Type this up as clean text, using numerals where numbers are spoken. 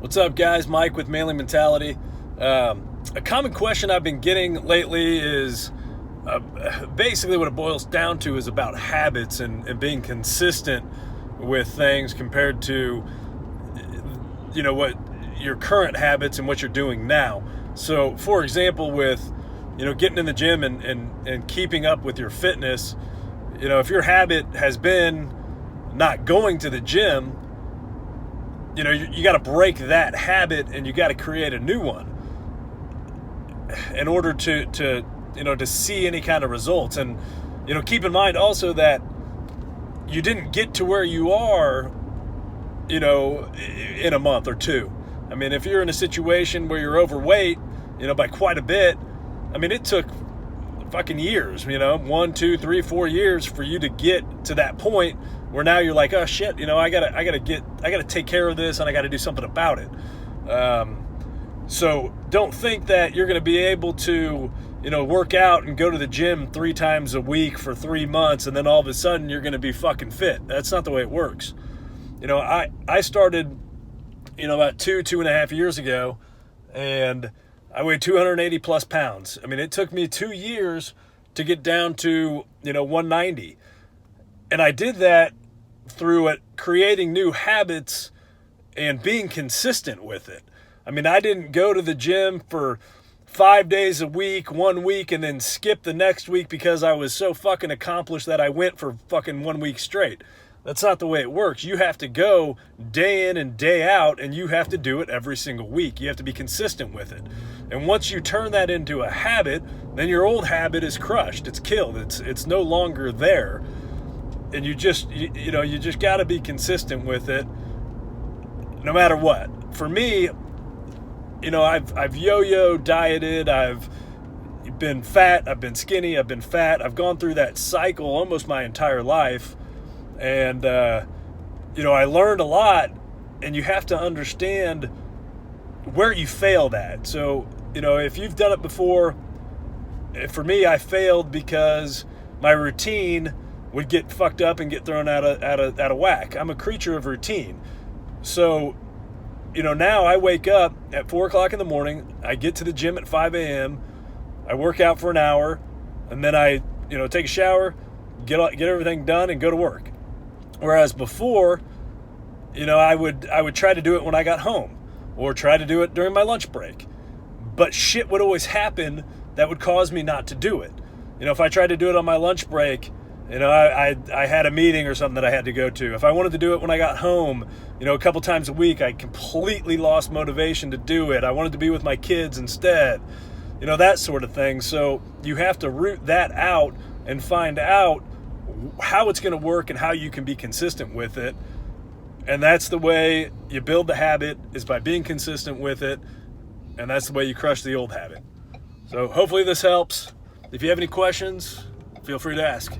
What's up, guys? Mike with Manly Mentality. A common question I've been getting lately is basically what it boils down to is about habits and being consistent with things compared to, what your current habits and what you're doing now. So, for example, with, getting in the gym and keeping up with your fitness, if your habit has been not going to the gym, you got to break that habit and you got to create a new one in order to see any kind of results. And keep in mind also that you didn't get to where you are in a month or two. I mean, if you're in a situation where you're overweight by quite a bit, I mean, it took fucking years, 1, 2, 3, 4 years for you to get to that point where now you're like, oh shit, I gotta take care of this and I gotta do something about it. So don't think that you're gonna be able to, work out and go to the gym 3 times a week for 3 months and then all of a sudden you're gonna be fucking fit. That's not the way it works. I started, about 2.5 years ago, and I weighed 280 plus pounds. I mean, it took me 2 years to get down to, 190. And I did that through creating new habits and being consistent with it. I mean, I didn't go to the gym for 5 days a week, 1 week, and then skip the next week because I was so fucking accomplished that I went for fucking 1 week straight. That's not the way it works. You have to go day in and day out, and you have to do it every single week. You have to be consistent with it. And once you turn that into a habit, then your old habit is crushed. It's killed. It's no longer there. And you just got to be consistent with it no matter what. For me, I've yo-yo dieted. I've been fat. I've been skinny. I've been fat. I've gone through that cycle almost my entire life. And, I learned a lot, and you have to understand where you failed at. So, if you've done it before, for me, I failed because my routine would get fucked up and get thrown out of whack. I'm a creature of routine. So, now I wake up at 4 o'clock in the morning, I get to the gym at 5 a.m., I work out for an hour, and then I, take a shower, get everything done, and go to work. Whereas before, I would try to do it when I got home or try to do it during my lunch break. But shit would always happen that would cause me not to do it. If I tried to do it on my lunch break, I had a meeting or something that I had to go to. If I wanted to do it when I got home, a couple times a week, I completely lost motivation to do it. I wanted to be with my kids instead, that sort of thing. So you have to root that out and find out how it's going to work and how you can be consistent with it. And that's the way you build the habit, is by being consistent with it. And that's the way you crush the old habit. So hopefully this helps. If you have any questions, feel free to ask.